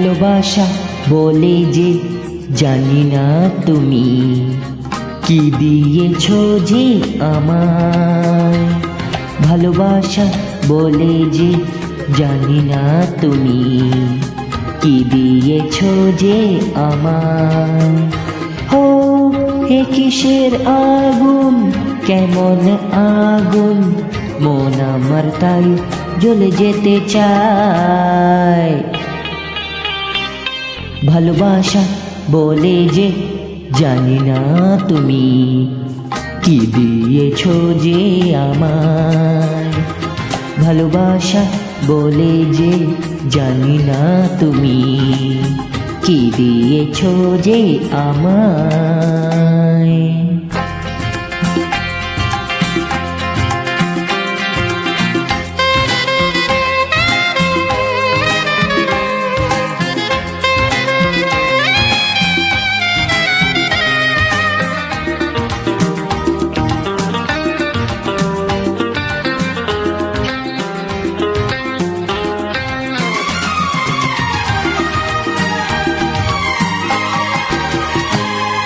ভালোবাসা বলে যে জানি না তুমি কি দিয়েছো যে আমায়। ভালোবাসা বলে যে জানি না তুমি কি দিয়েছো যে আমায়। হো এ কিসের আগুন, কেমন আগুন, মন আমার তাই জ্বলে যেতে চায়। ভালোবাসা বলে যে জানি না তুমি কি দিয়েছো যে আমায়। ভালোবাসা বলে যে জানি না তুমি কি দিয়েছো যে আমায়।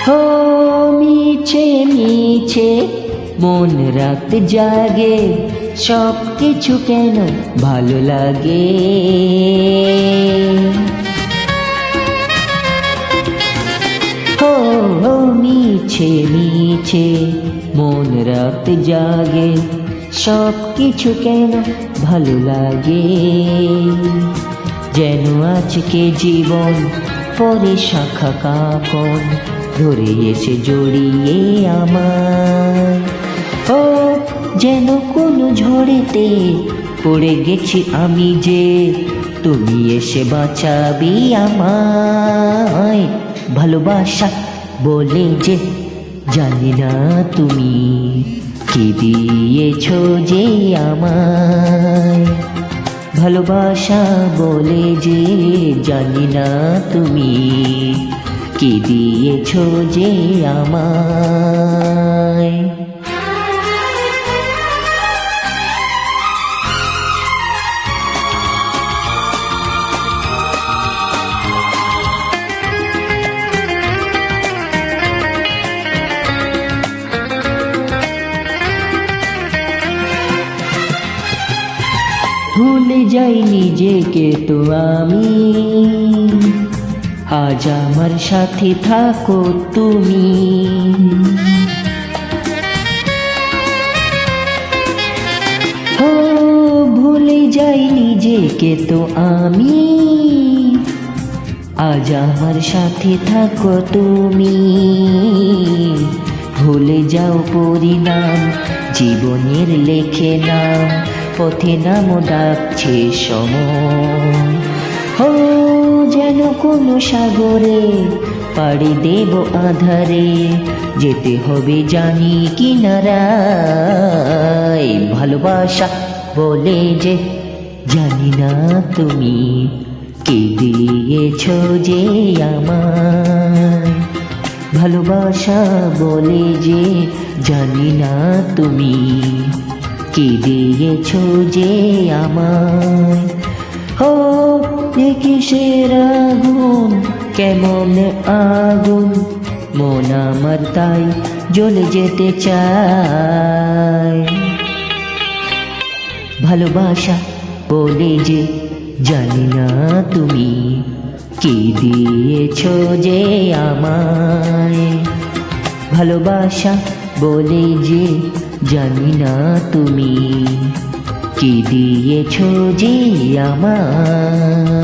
হো মিছে মিছে মন রাত জাগে, সব কিছু কেন ভালো লাগে। হো হো মিছে মিছে মন রাত জাগে, সব কিছু কেন ভালো লাগে। যেন আজকে জীবন পরে শাখা কাকন ধরে এসে জড়িয়ে আমায়। ও যেন কোনো ঝড়েতে পড়ে গেছি আমি যে, তুমি এসে বাঁচাবি আমায়। ভালোবাসা বলে যে জানি না তুমি কি দিয়েছো যে আমায়। ভালোবাসা বলে যে জানি না তুমি কি দিয়েছো যে আমায়। ভুলে যাই নিজেকে তো আমি, আজ আমার সাথে থাকো তুমি। ও ভুলে যাই নিজেকে তো আমি, আজ আমার সাথে থাকো তুমি। ভুলে যাও পরিণাম জীবনের লেখে নাম, পথে নাম ডাকছে সময়। ও যেন কোনো সাগরে পাড়ি দেব আধারে, যেতে হবে জানি কিনারায়। ভালোবাসা বলে যে জানি না তুমি কি দিয়েছো যে আমায়। ভালোবাসা বলে যে জানি না তুমি কি দিয়েছো যে আমায়। ও এ কিসের আগুন, কেমন আগুন, মন আমার তাই জ্বলে যেতে চায়। ভালোবাসা বলে যে জানি না তুমি কি দিয়েছো যে আমায়। ভালোবাসা বলে যে জানি না তুমি কি দিয়েছো যে আমায়।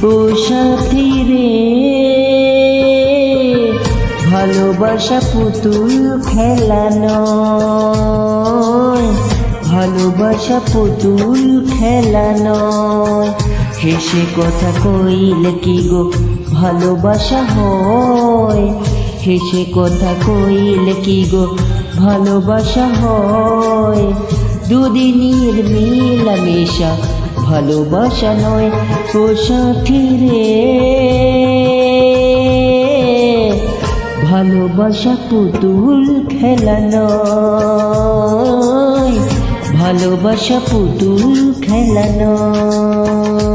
ও সাথী রে, ভালোবাসা পুতুল খেলা নয়, ভালোবাসা পুতুল খেলা নয়। হেসে কথা কইলে কি গো ভালোবাসা হয়, হেসে কথা কইলে কি গো ভালোবাসা হয়। দুদিনের মেলামেশা ভালোবাসা নয়। ও সাথী রে, ভালোবাসা পুতুল খেলা নয়, ভালোবাসা পুতুল খেলা নয়।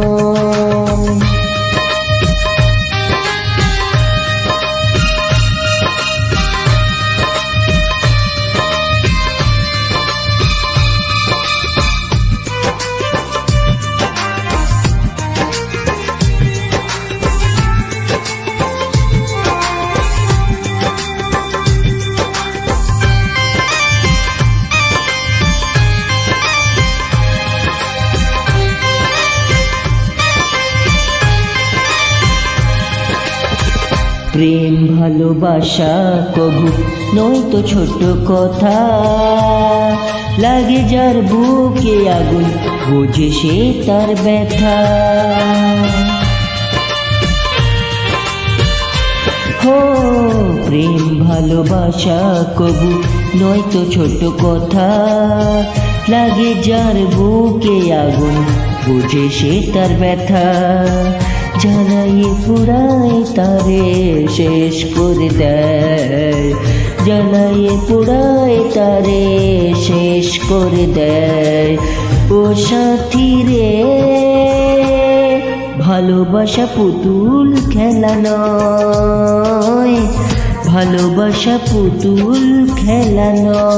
প্রেম ভালোবাসা কবু নয় তো ছোট কথা, লাগে যার বুকে আগুন বোঝে সে তার ব্যথা। হো প্রেম ভালোবাসা কবু নয় তো ছোট কথা, লাগে যার বুকে আগুন বোঝে সে তার ব্যথা। জ্বালাইয়ে পোড়ায় তারে শেষ করে দেয়, জ্বালাইয়ে পোড়ায় তারে শেষ করে দেয়। ও সাথী রে, ভালোবাসা পুতুল খেলা নয়, ভালোবাসা পুতুল খেলা নয়।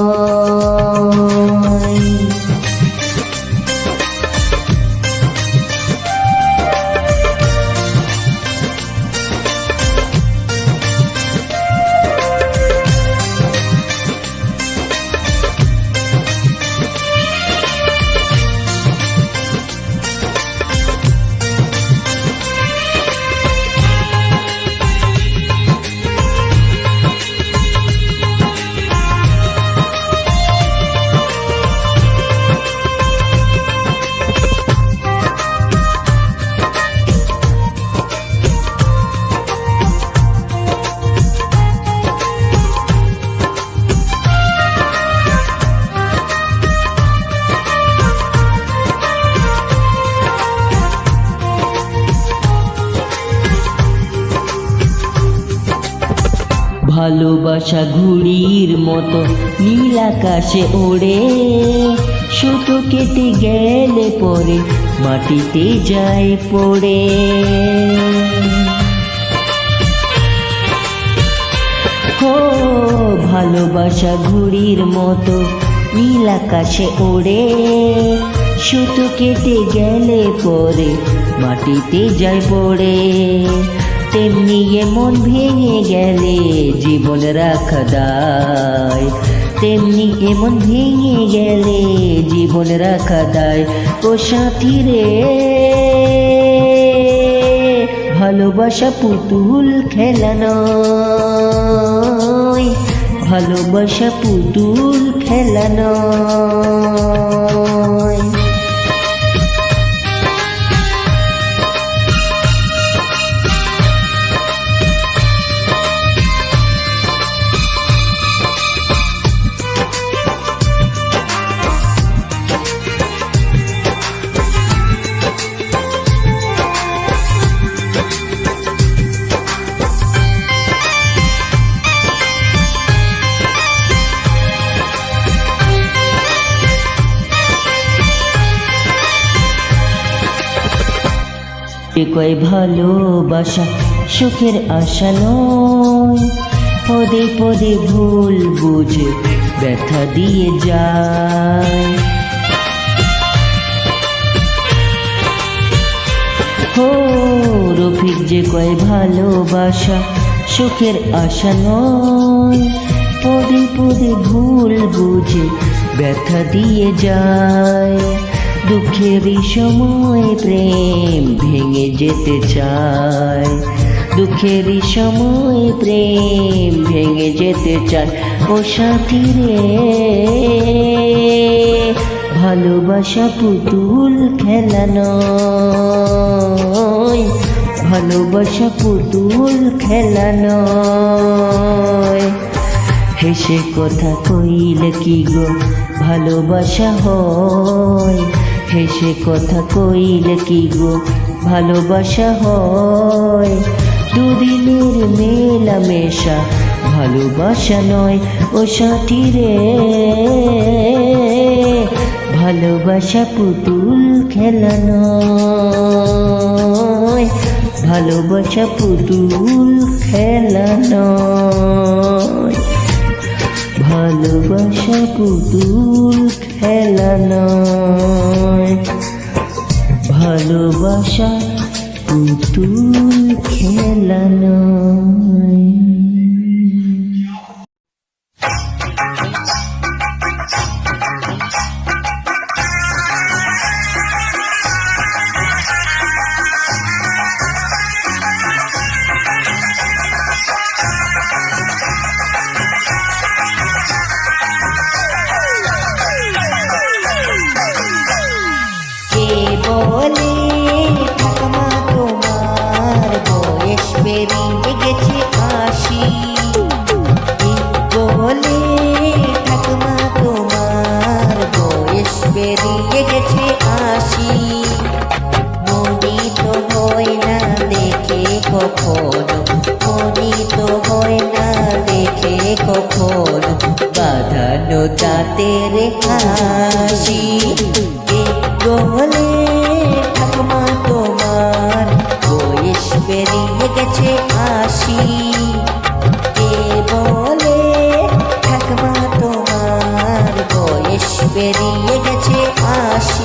ভালোবাসা ঘুড়ির মতো নীল আকাশে ওড়ে, সুতো কেটে গেলে পরে মাটিতে যায় পড়ে। হো ভালোবাসা ঘুড়ির মতো নীল আকাশে ওড়ে, সুতো কেটে গেলে পরে মাটিতে যায় পড়ে। তেমনি মন ভেঙে গেলে জীবন রাখা দায়, তেমনি মন ভেঙে গেলে জীবন রাখা দায়। ও সাথী রে, ভালোবাসা পুতুল খেলা নয়, ভালোবাসা পুতুল খেলা নয়। কয় ভালোবাসা সুখের আশা নয়, পদে পদে ভুল বুঝে ব্যথা দিয়ে যায়। হো রফিক যে কয় ভালোবাসা সুখের আশা নয়, পদে পদে ভুল বুঝে ব্যথা দিয়ে যায়। দুঃখেরই সময় প্রেম ভেঙে যেতে চায়, দুঃখেরই সময় প্রেম ভেঙে যেতে চায়। ও সাথী রে, ভালোবাসা পুতুল খেলা নয়, ভালোবাসা পুতুল খেলা নয়। হেসে কথা কইলে কি গো ভালোবাসা হয়, হেসে কথা কইলে কি গো ভালোবাসা হয়। দুদিনের মেলামেশা ভালোবাসা নয়। ও সাথী রে, ভালোবাসা পুতুল খেলা নয়, ভালোবাসা পুতুল খেলা নয়, ভালোবাসা পুতুল খেলা নয়, ভালোবাসা পুতুল খেলা নয়। বলে ঠাকুমা তোমার বয়স পেরিয়ে গেছে ৮০, বলে ঠাকুমা তোমার বয়স পেরিয়ে গেছে ৮০। মোহিত হয় না দেখে কখনো, মোহিত হয় না দেখে কখনো বাঁধানো দাঁতের হাসি। বলে ঠাকুমা তোমার বয়স পেরিয়ে গেছে ৮০, কে বলে ঠাকুমা তোমার বয়স পেরিয়ে গেছে ৮০।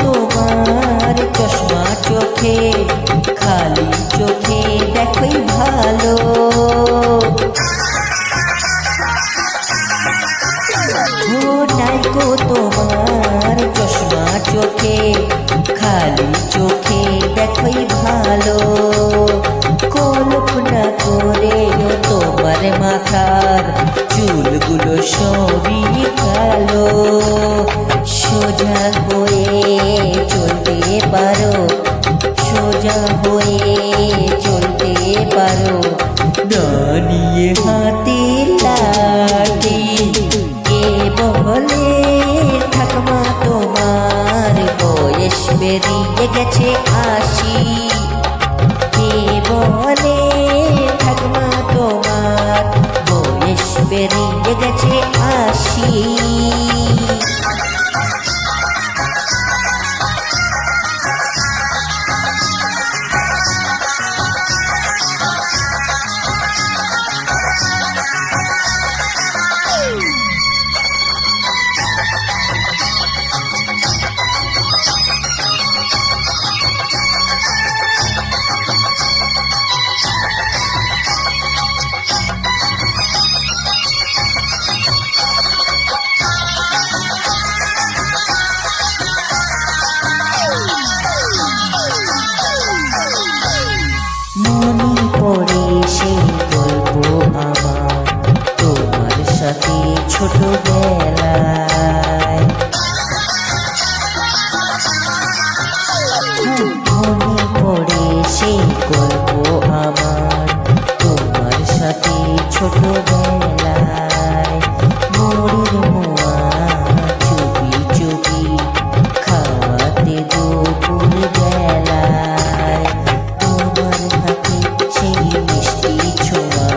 তোমার চশমা চোখে, খালি চোখে দেখোই ভালো, নাইকো তোমার চশমা চোখে, খালি চোখে দেখোই ভালো। কল্পনা করে তোমার মাথার চুলগুলো সবই কালো, সোজা হয়ে চলতে পারো, সোজা হয়ে চলতে পারো, দাঁড়িয়ে হাতে লাঠি। কে বলে ঠাকুমা তোমার বয়স পেরিয়ে গেছে ৮০, কে বলে ঠাকুমা তোমার বয়স পেরিয়ে গেছে ৮০। পড়ে সেই গল্প আমার তোমার সাথে ছোটবেলায়, মনে পড়ে সেই গল্প আমার তোমার সাথে ছোটবেলায়। মুড়ির মোয়া চুপি চুপি খাওয়াতে দুপুর বেলায়, তোমার হাতে সেই মিষ্টি ছোঁয়া,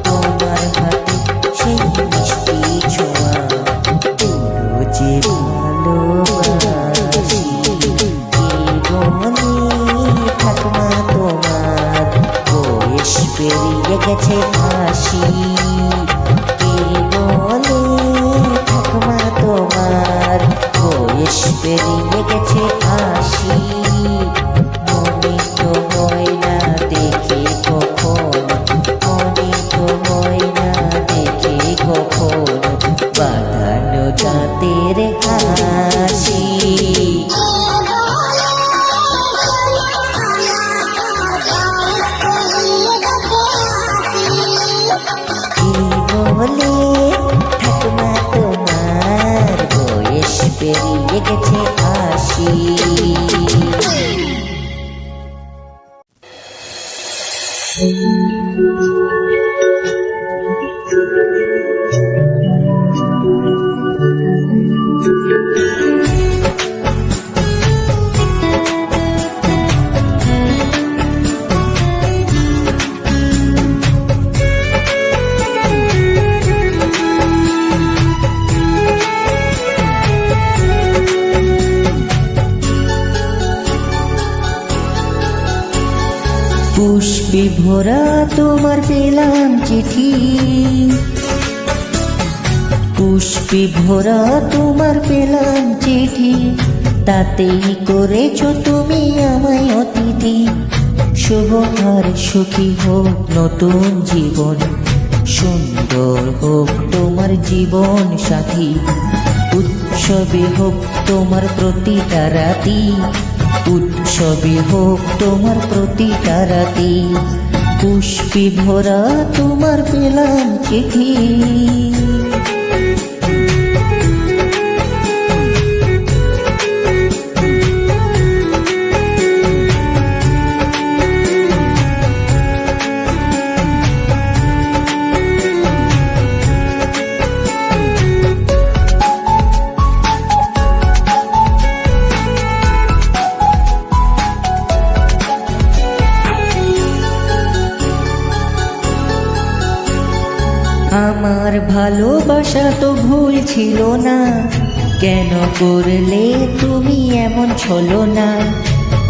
তোমার হাতে সেই মিষ্টি ছোঁয়া। গেছে ফাঁসি। কে বলে ঠাকুমা তোমার বয়স পেরিয়ে গেছে ৮০? মনে তো হয় না দেখে কখন, মনে তো হয় না দেখে কখন বাঁধানো দাঁতের হাসি। বলে ঠাকুমা তোমার বয়স পেরিয়ে গেছে ৮০। পুষ্পে ভরা তোমার পেলাম চিঠি, পুষ্পে ভরা তোমার পেলাম চিঠি, তাতেই করেছ তুমি আমায় অতিথি। শুভ আর সুখী হোক নতুন জীবন, সুন্দর হোক তোমার জীবন সাথী। উৎসবে হোক তোমার প্রতিটা রাতি, উৎসবে হোক তোমার প্রতিটা রাতি। পুষ্পে ভরা তোমার পেলাম চিঠি। আমার ভালোবাসা তো ভুল ছিল না, কেন করলে তুমি এমন ছলনা?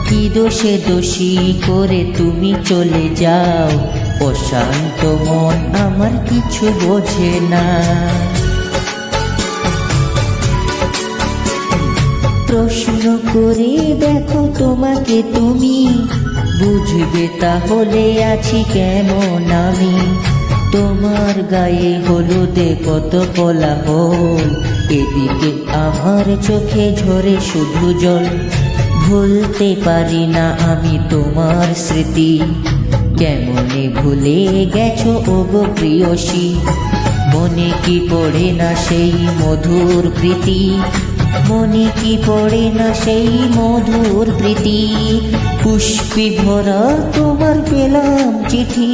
কি দোষে দোষী করে তুমি চলে যাও, অশান্ত মন আমার কিছু বোঝে না। প্রশ্ন করে দেখো তোমাকে তুমি, বুঝবে তাহলে আছি কেমন আমি। তোমার গায়ে হলুদে কত কোলাহল, এদিকে আমার চোখে ঝরে শুধু জল। ভুলতে পারি না আমি তোমার স্মৃতি, কেমনে ভুলে গেছো ওগো প্রিয়সী। মনে কি পড়ে না সেই মধুর প্রীতি, মনে কি পড়ে না সেই মধুর প্রীতি। পুষ্পে ভরা তোমার পেলাম চিঠি।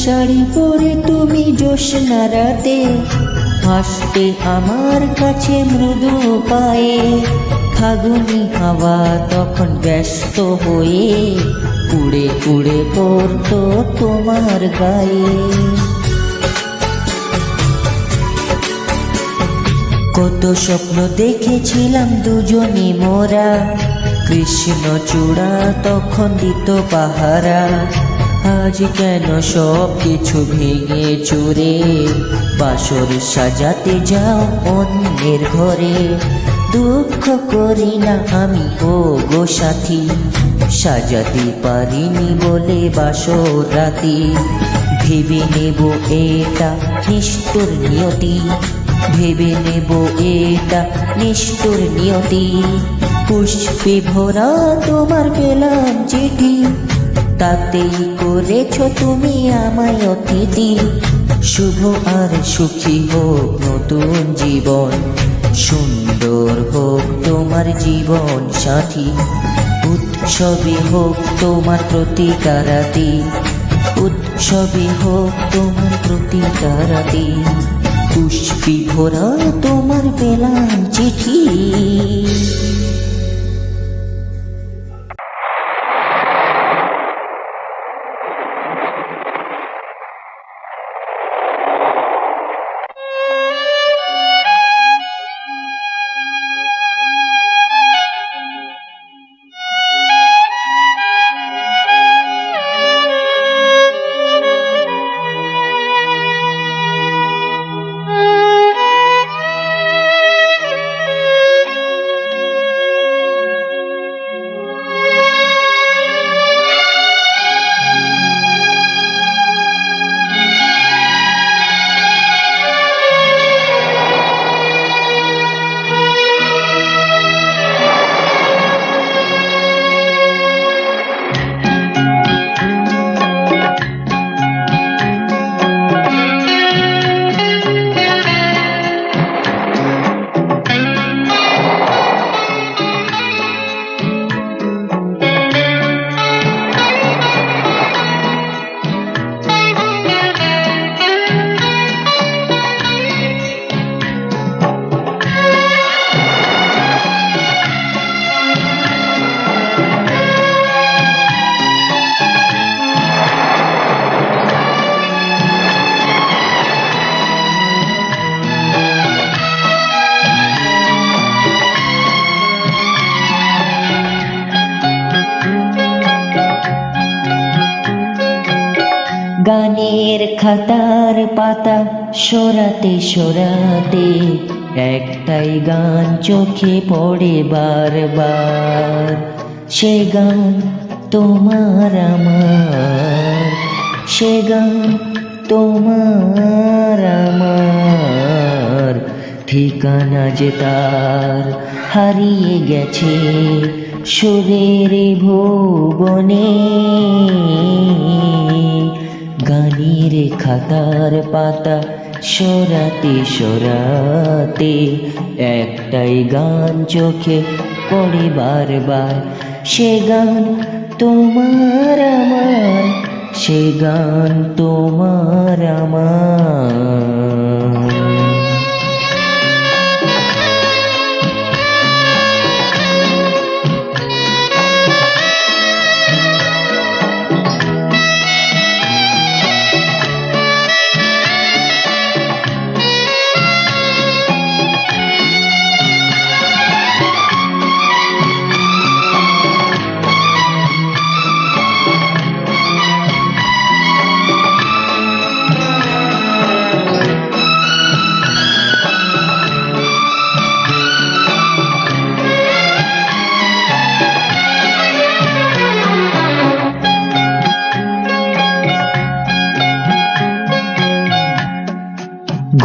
শাড়ি পরে তুমি জ্যোৎস্না রাতে হাসতে আমার কাছে মৃদু পায়ে। ফাগুনি হাওয়া তখন ব্যস্ত হয়ে উড়ে উড়ে পড়তো তোমার গায়ে। কত স্বপ্ন দেখেছিলাম দুজনে মোরা, কৃষ্ণচূড়া তখন দিত পাহারা। আজ কেন সব কিছু ভেঙে চুরে বাসর সাজাতে যাও অন্যের ঘরে। দুঃখ করি না আমি ও গো সাথী, সাজাতে পারিনি বলে বাসর রাতি। ভেবে নেব এটা নিষ্ঠুর নিয়তি, ভেবে নেব এটা নিষ্ঠুর নিয়তি। পুষ্পে ভরা তোমার পেলাম চিঠি, তাতেই করেছ তুমি আমায় অতিথি। শুভ আর সুখী হোক নতুন জীবন, সুন্দর হোক তোমার জীবন সাথী। উৎসবে হোক তোমার প্রতিটা রাতি, উৎসবে হোক তোমার প্রতিটা রাতে, পুষ্পি ভরা তোমার পেলাম চিঠি। গানের খাতার পাতা সরাতে সরাতে একটাই গান চোখে পড়ে বারবার, সে গান তোমার আমার, সে গান তোমার আমার। ঠিকানা যে তার হারিয়ে গেছে সুরের ভুবনে, গানের খাতার পাতা সরাতে সরাতে একটাই গান চোখে পড়ে বারবার, সে গান তোমার আমার, সে গান তোমার আমার।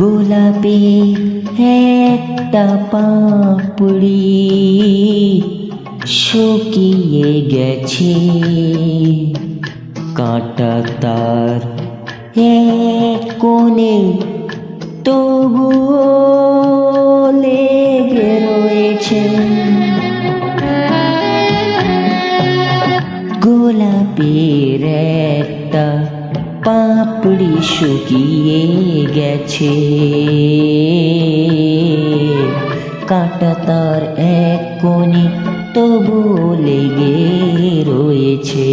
গোলাপে একটা পাপড়ি শুকিয়ে গেছে, কাঁটা তার এক কোণে তবু লেগে রয়েছে। গোলাপের একটা পাপড়ি শুকিয়ে গেছে, কাঁটা তার এক কোণে তবু লেগে রয়েছে।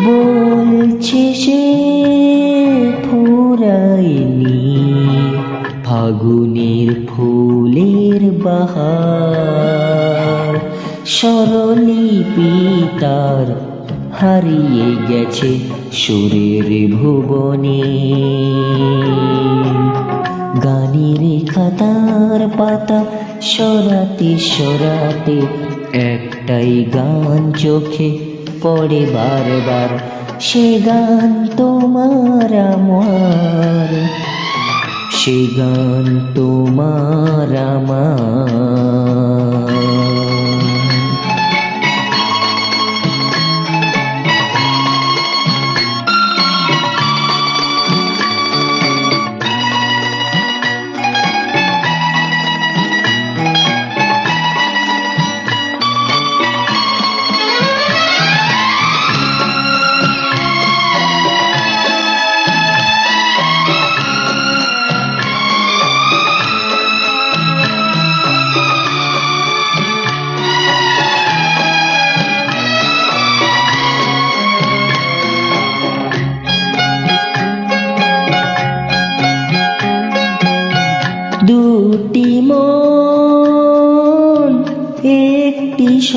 বলছে সে ফুরায়নি ফাগুনের ফুলের বাহার, স্বরলিপি তার হারিয়ে গেছে সুরের ভুবনে। গানের খাতার পাতা সরাতে সরাতে একটাই গান চোখে পড়ে বারবার, সে গান তোমার আমার, সে গান তোমার আমার।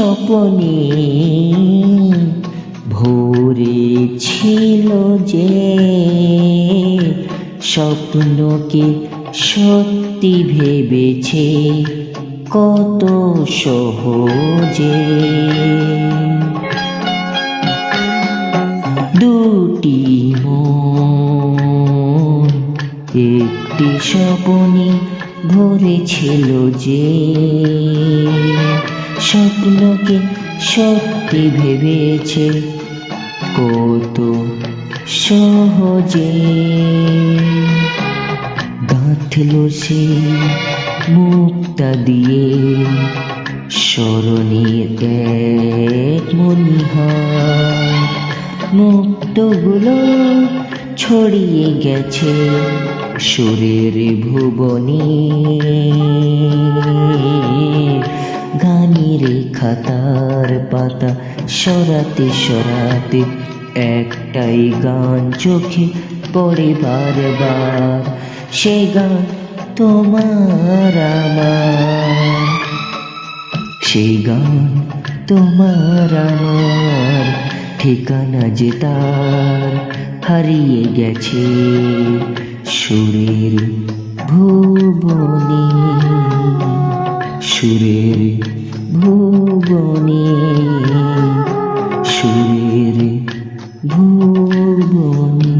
স্বপ্নে ভরেছিল যে স্বপ্নকে সত্যি ভেবেছে কত সহজে। দুটি মন একটি স্বপ্নে ভরেছিল যে স্বপ্নকে সত্যি ভেবেছে কত সহজে। গাঁথল সে মুক্তা দিয়ে স্মরণের এক মণিহার, মুক্তগুলো ছড়িয়ে গেছে সুরের ভুবনে। গানের খাতার পাতা সরাতে সরাতে একটাই গান চোখে পড়ে বারবার, সে গান তোমার আমার, সেই গান তোমার আমার। ঠিকানা যে তার হারিয়ে গেছে সুরের ভুবনে, সুরের ভুবনে, সুরের ভুবনে।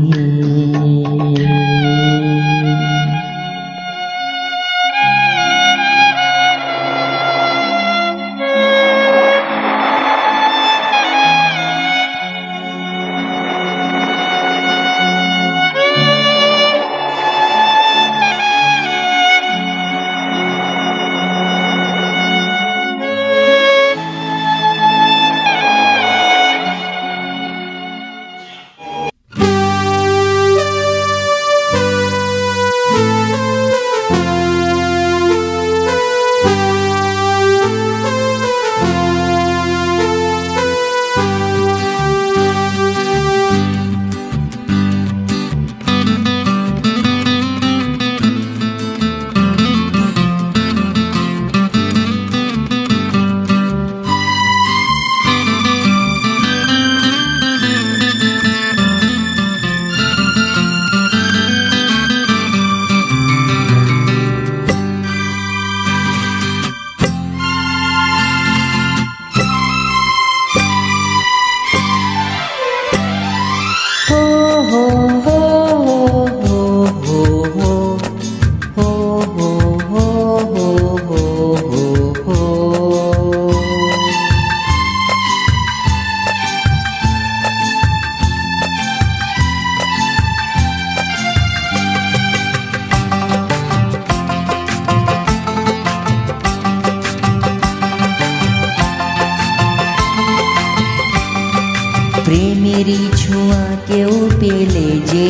প্রেমেরই ছোঁয়া কেউ পেলে যে,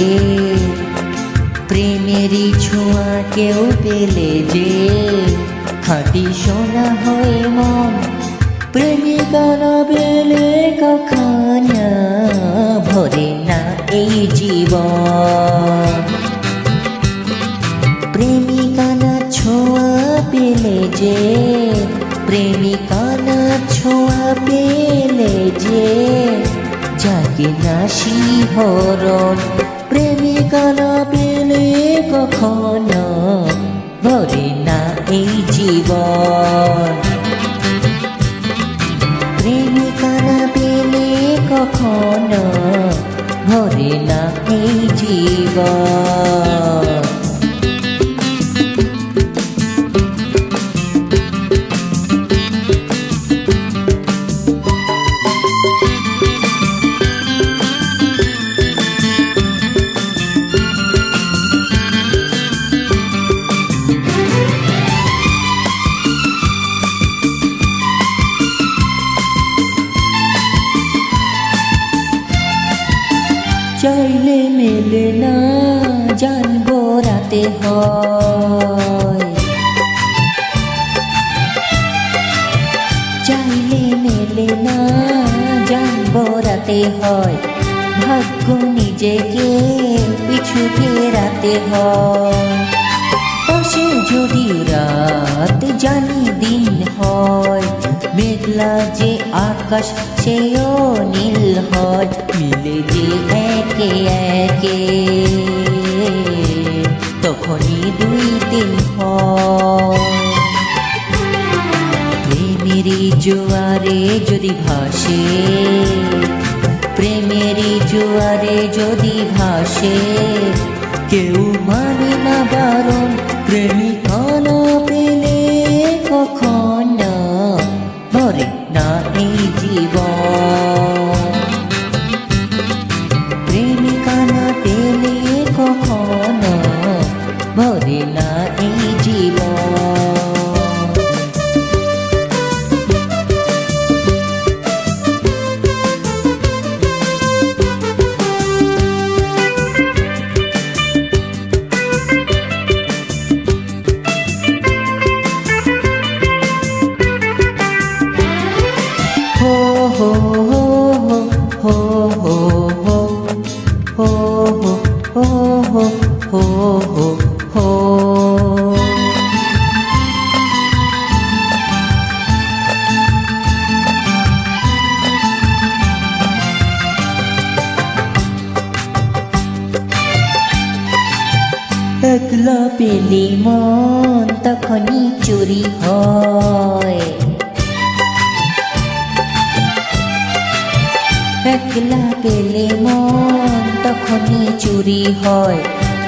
প্রেমেরই ছোঁয়া কেউ পেলে যে খাঁটি সোনা হয়ে মন, প্রেমিকা না পেলে কখনো ভরে না এই জীবন। প্রেমিকা না ছোঁয়া পেলে যে, প্রেমিকা না ছোঁয়া পেলে যে জাগে না শিহরণ, প্রেমিকা না পেলে কখনো ভরে না এই জীবন। প্রেমিকা না পেলে কখনো ভরে না এই জীবন। চাইলে মেলে না জানবো রাতে হয়, চাইলে মেলে না জানবো রাতে হয়, ভাগ্য নিজেকে পিছু ফেরাতে হয়। পাশে যদি রাত জানি দিন হয়, মেঘলা যে আকাশ সেও নীল হয়, মিলে যে একে একে তখনই দুই দিন হয়। প্রেমেরই জোয়ারে যদি ভাসে, প্রেমেরই জোয়ারে যদি ভাসে, কেউ মানে না বারণ, প্রেমিকা না পেলে কখনো ভরে না এই জীবন। প্রেমিকা না পেলে কখনো ভরে না এই জীবন। একলা পেলে মন তখনই চুরি হয়, একলা পেলে মন তখনই চুরি হয়,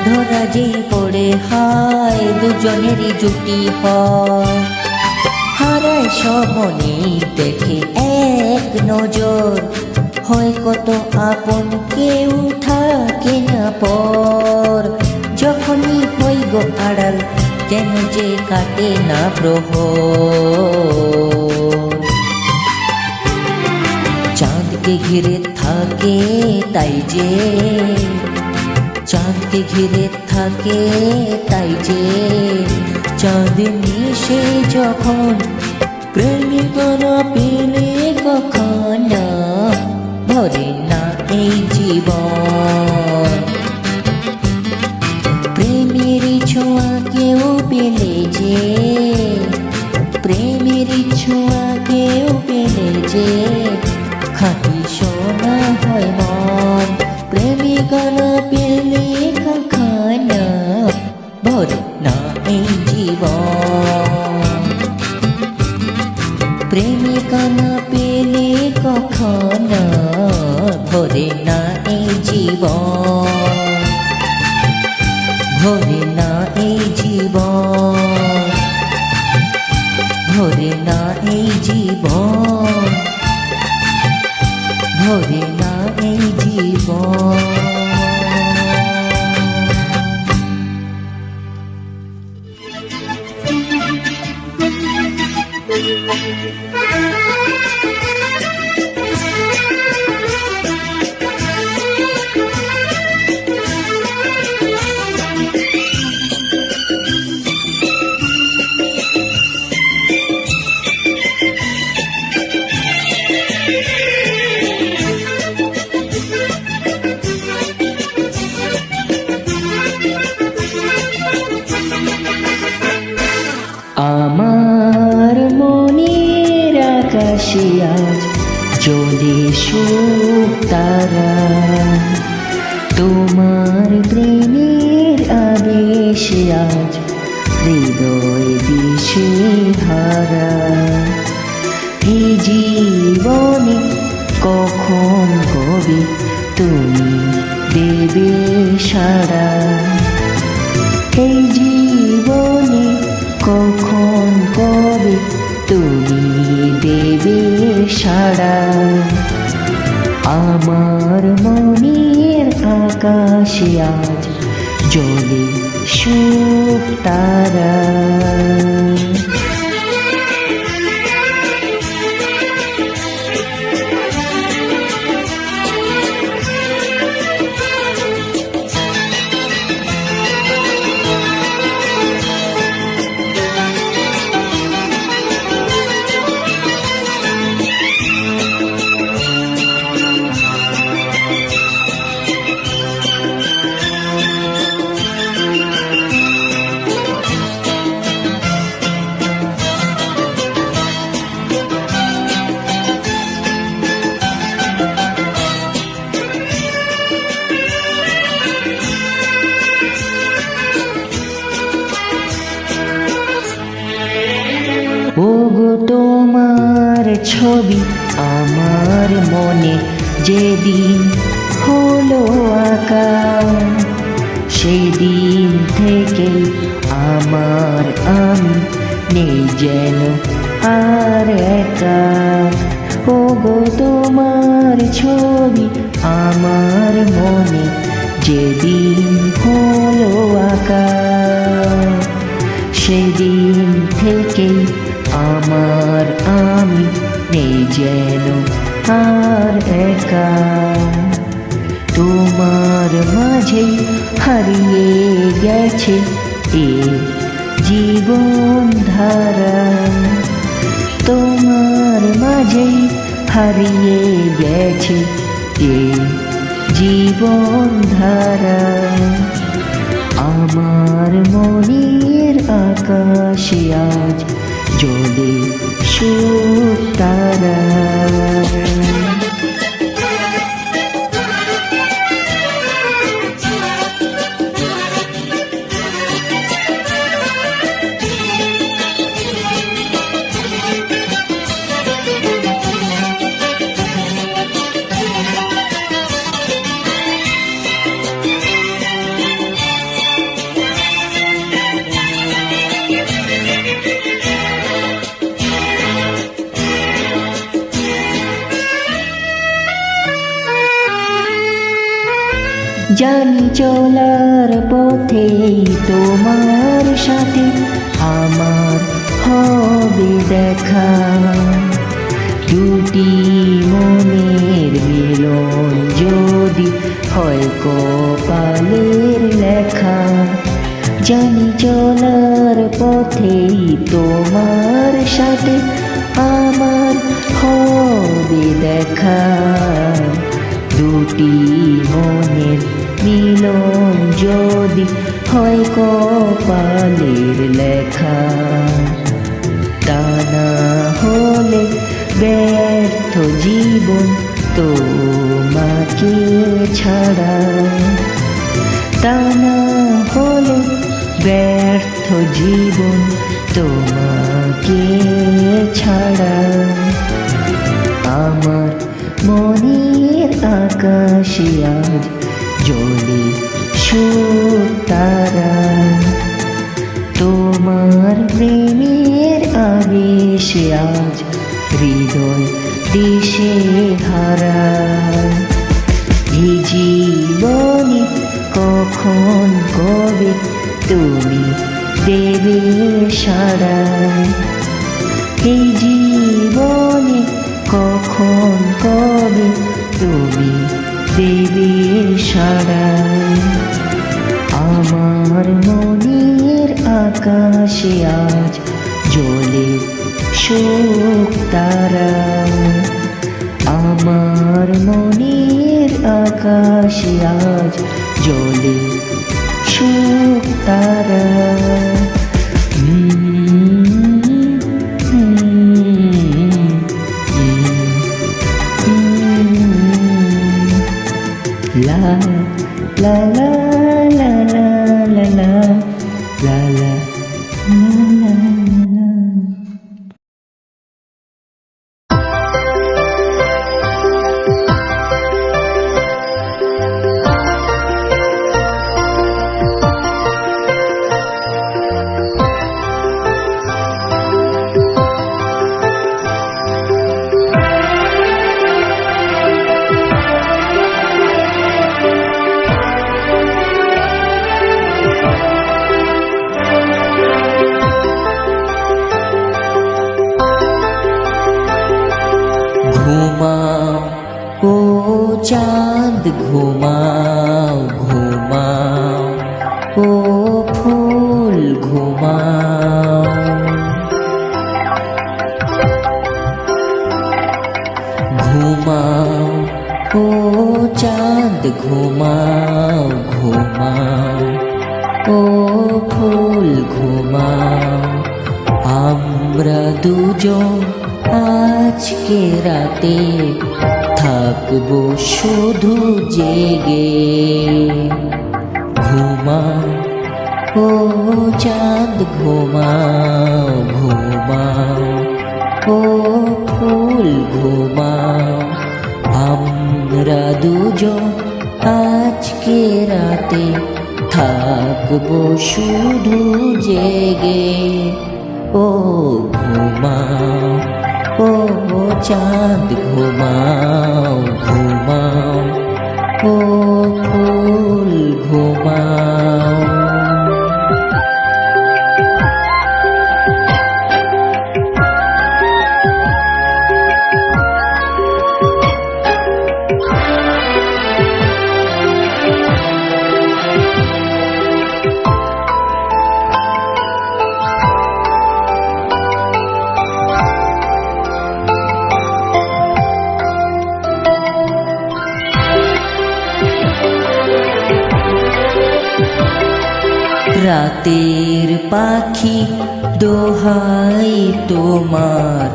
ধরা যে পড়ে হায় দুজনেরই জুটি হয়। হারায় সমনে দেখে এক নজর, হয় কত আপন কেউ থাকে না পর। যখনই হই গো আড়াল কেন যে কাটে না প্রহর। চাঁদকে ঘিরে থাকে তাই যে, চাঁদকে ঘিরে থাকে তাই যে, চাঁদনি সে যখন প্রেমিকা না পেলে কখনো ভরে না এই জীবন। প্রেমেরই ছোঁয়া কেউ পেলে যে, প্রেমেরই ছোঁয়া কেউ পেলে যে, খাঁটি সোনা হয় মন। প্রেমিকা না পেলে কখনো ভরে না এই জীবন। প্রেমিকা না পেলে কখনো ভরে না এই জীবন, ভরে না এই জীবন, ভরে না এই জীবন, ভরে না এই জীবন। আমার মনের আকাশে আজ জ্বলে শুভ তারা, তোমার প্রেমের আবেশে আজ হৃদয় দিশে হারা। এই জীবনে কখন কবে তুমি দেবে সাড়া, এই জীবনে কখন কবে তুমি দেবে সাড়া। আমার মনের আকাশে আজ জ্বলে শুভ তারা। ছবি আমার মনে যেদিন হলো আঁকা, সেদিন থেকে আমার আমি নেই যেন আর একা। ওগো তোমার ছবি আমার মনে যেদিন হলো আঁকা, সেদিন থেকে আমার আমি নেই যেন আর একা। তোমার মাঝে হারিয়ে গেছে এ জীবন ধারা, তোমার মাঝে হারিয়ে গেছে এ জীবন ধারা। আমার মনের আকাশে আজ জ্বলে সুখ তারা। জানি চলার পথে তোমার সাথে আমার হবে দেখা, দুটি মনের মিলন যদি হয় কপালের লেখা। জানি চলার পথে তোমার সাথে আমার হবে দেখা, দুটি মনের মিলন যদি হয় কপালের লেখা। তা না হলে ব্যর্থ জীবন তোমাকে ছাড়া, তা না হলে ব্যর্থ জীবন তোমাকে ছাড়া। আমার মনের আকাশে আজ জ্বলে সুখ তারা, তোমার প্রেমের আবেশে আজ হৃদয় দিশে হারা। এই জীবনে কখন কবে তুমি দেবে সারা, এই জীবনে কখন কবে তুমি দেবে সারা। আমার মনের আকাশে আজ জ্বলে সুখ তারা, আমার মনের আকাশে আজ জ্বলে সুখ তারা। La la la la la la la la la la la. ঘুমাও ও চাঁদ ঘুমাও, ঘুমাও ও ফুল ঘুমাও, ঘুমাও ও চাঁদ ঘুমাও, ঘুমাও ও ফুল ঘুমাও। আমরা দুজন আজকে রাতে থাকবো শুধু জেগে, ঘুমাও ও চাঁদ ঘুমাও, ঘুমাও ও ফুল ঘুমাও আমরা দুজন আজকে রাতে থাকবো শুধু জেগে ও ঘুমাও ও চাঁদ ঘুমাও ঘুমাও ও ফুল ঘুমাও রাতের পাখি দোহাই তোমার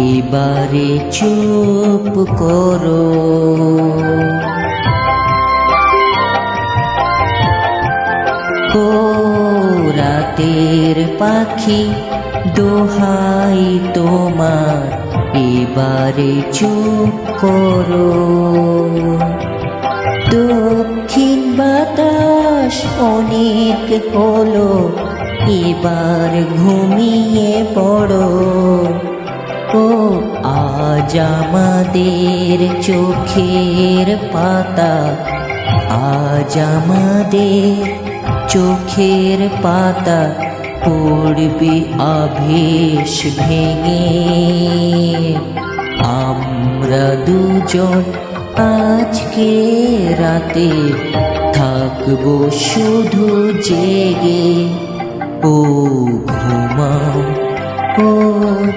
এবারে চুপ করো ও রাতের পাখি দোহাই তোমার এবারে চুপ করো দক্ষিণ বাতাস অনেক হলো এবার ঘুমিয়ে পড়ো ও আজ আমাদের চোখের পাতা আজ আমাদের চোখের পাতা পড়বে আবেশ ভেঙে আমরা দুজন আজকে রাতে থাকবো শুধু জেগে ও ঘুমাও ও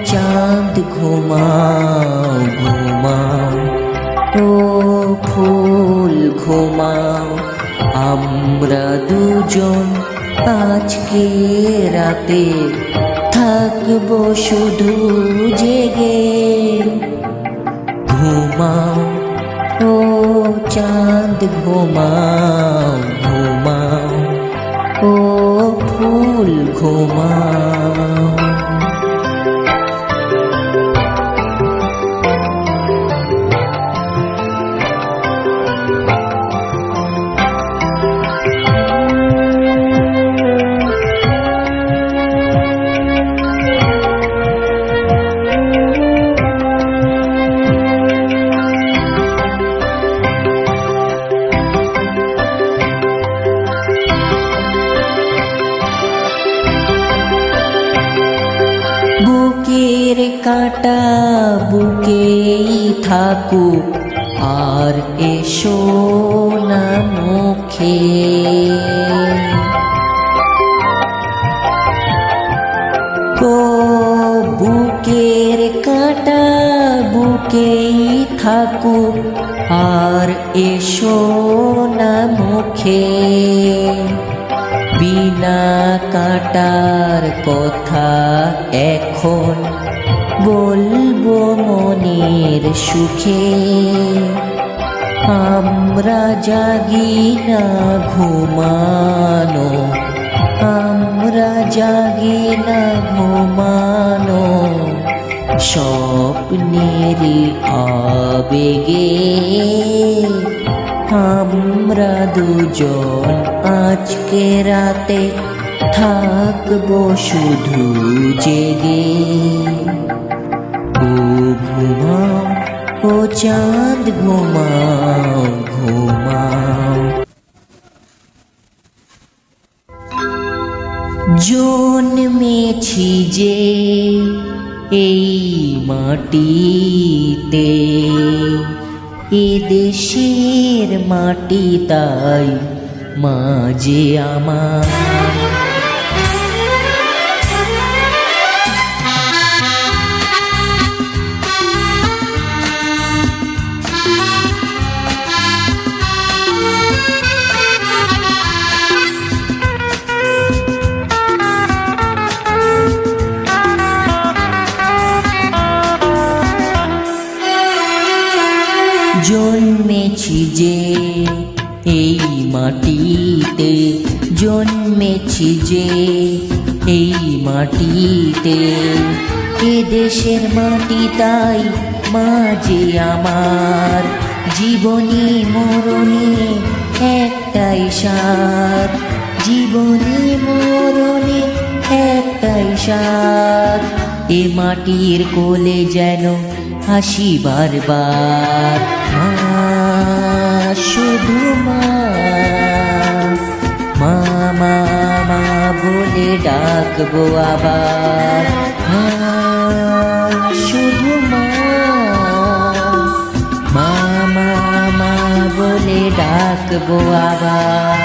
চাঁদ ঘুমাও ঘুমাও ও ফুল ঘুমাও আমরা দুজন আজকে রাতে থাকবো শুধু জেগে ঘুমাও ও চাঁদ ঘুমাও ঘুমাও ও ফুল ঘুমাও বুকের কাঁটা বুকেই থাকুক আর এসো না মুখে ও বুকের কাঁটা বুকেই থাকুক আর এসো না মুখে বিনা কাটার কথা এখন বলবো মনের সুখে আমরা জাগি না ঘুমানো আমরা জাগি না ঘুমানো স্বপ্নেরই আবেগে আমরা দুজন আজকে রাতে থাকবো শুধু জেগে ও ঘুমাও ও চাঁদ ঘুমাও ঘুমাও জন্মেছি যে এই মাটিতে এদেশের মাটি তাই মাঝে আমার জন্মেছি যে এই মাটিতে জন্মেছি যে এই মাটিতে এ দেশের মাটি তাই মাঝে আমার জীবনী মরণে একটাই সাথ, জীবনী মরণে একটাই সাথ। এ মাটির কোলে যেন হাসি বারবার, মা শুধু মা, মা মা মা বলে ডাকবো আবার, মা শুধু মা, মা মা মা বলে ডাকবো আবার।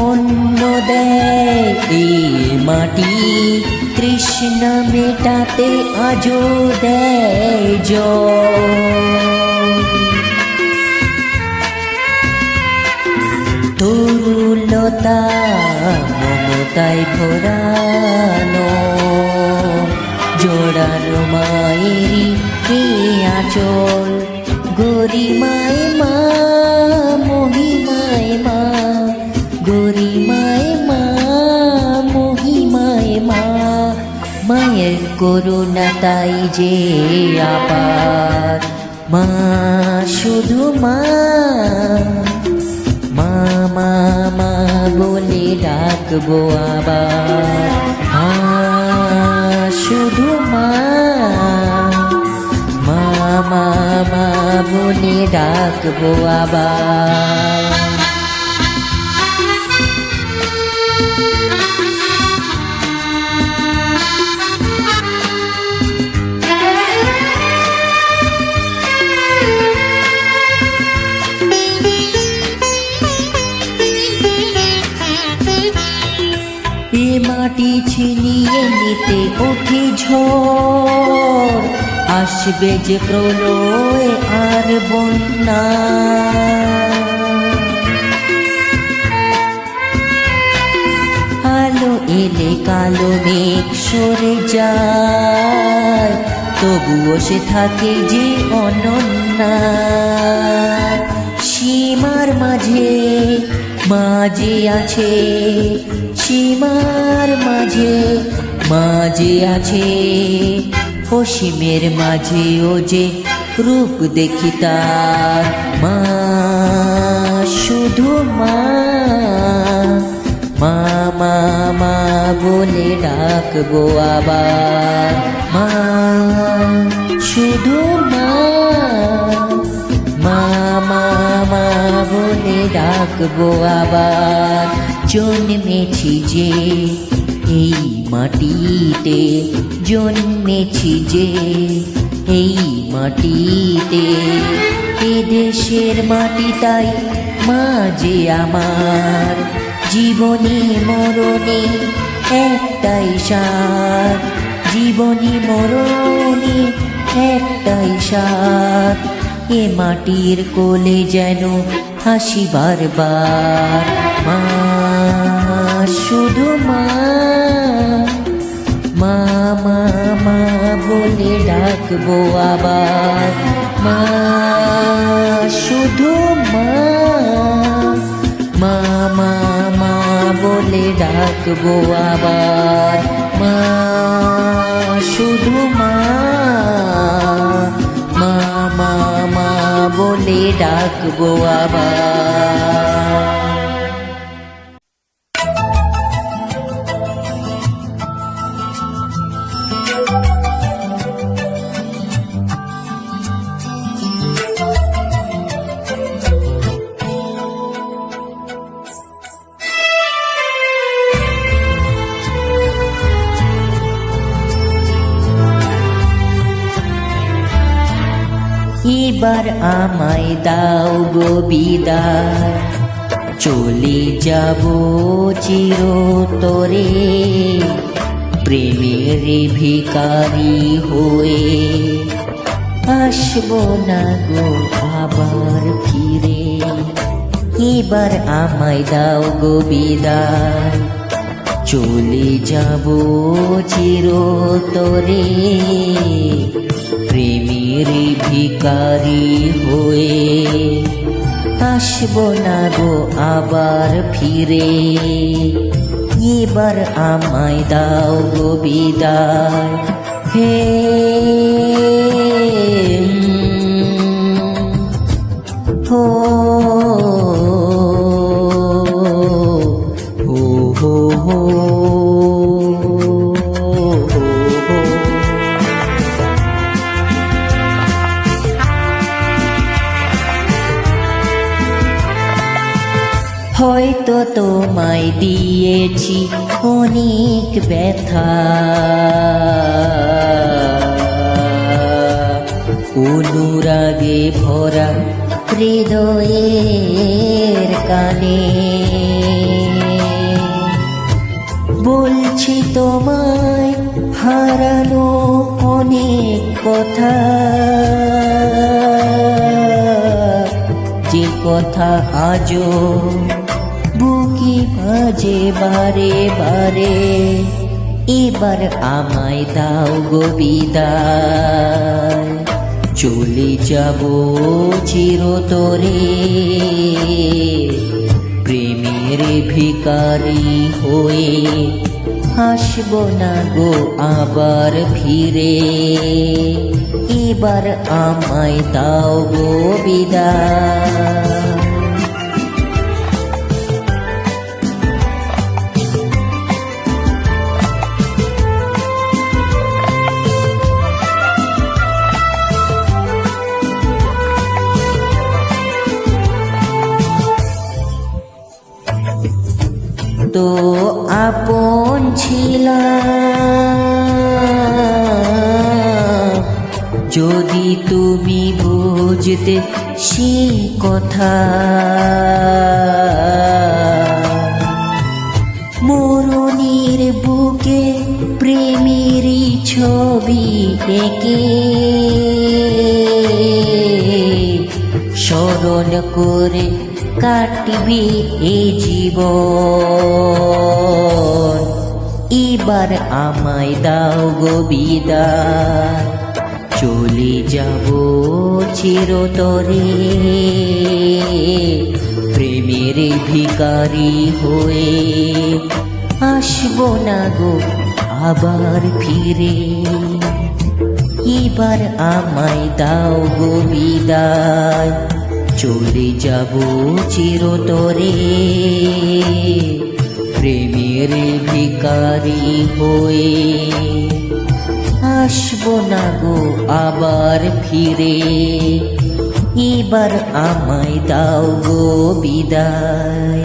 অন্ন দেয় এই মাটি, তৃষ্ণা মেটাতে আজো দেয় জল। তরুলতা মমতায় ভরানো, জোড়ানো মায়েরই এই আঁচল। গরিমায় মা, মহিমায় মা, গরিমায় মা, মহিমায় মা। মায়ের করুণা তাই যে আবার, মা শুধু মা, মা মা মা বলে ডাকবো আবার, মা শুধু মা, মা মা মা বলে ডাকবো আবার। মাটি ছিনিয়ে নিতে ওঠে ঝড়, আসবে যে প্রলয় আর বন্যা। আলো এলে কালো মেঘ সরে যায়, তবুও সে থাকে যে অনন্যা। সীমার মাঝে মাঝে আছে, সীমার মাঝে মাঝে আছে, অসীমের মাঝে ও যে রূপ দেখি তার। মা শুধু মা, মা মা মা বলে ডাকবো আবার, মা শুধু মা, মা মা মা বলে ডাকবো আবার। জন্মেছি যে এই মাটিতে, জন্মেছি যে এই মাটিতে, এ দেশের মাটি তাই মা যে আমার জীবনী মরণে একটাই সাথ, জীবনী মরণে একটাই সাথ। এ মাটির কোলে যেন হাসি বারবার, মা শুধু মা, মা মা মা বলে ডাকবো আবার, মা শুধু মা, মা মা মা বলে ডাকবো আবার, মা শুধু মা, মা মা মা বলে ডাকবো আবার। এবার আমায় দাও গো বিদায়, চলে যাব চিরতরে, প্রেমের ভিখারি হয়ে আসবো না গো আবার ফিরে। এবার আমায় দাও গো বিদায়, চলে যাব চিরতরে প্রেমের ভিখারি হয়ে, আসব না গো আবার ফিরে, এবার আমায় দাও গো বিদায়। হে হো হো হো হো। হয়তো তোমায় দিয়েছি অনেক ব্যথা, অনুরাগে ভরা হৃদয়ের কানে বলছি তোমায় হারানো অনেক কথা, যে কথা আজও বুকে বাজে বারে বারে, এবার আমায় দাও গো বিদায়। চলে যাব চিরতরে প্রেমের ভিখারি হয়ে, আসব না গো আবার ফিরে, এবার আমায় দাও গো বিদায়। তো আপন ছিলাম, যদি তুমি বুঝতে সে কথা, মরণের বুকে প্রেমেরই ছবি এঁকে স্মরণ করে কাটবি এ জীবন, এবার আমায় দাও গো বিদায়। চলে যাব চিরতরে প্রেমের ভিখারি হয়ে, আসব না গো আবার ফিরে, এবার আমায় দাও গো বিদায়। চলে যাব চিরতরে প্রেমের ভিখারি হয়ে, আসব না গো আবার ফিরে, এবার আমায় দাও গো বিদায়।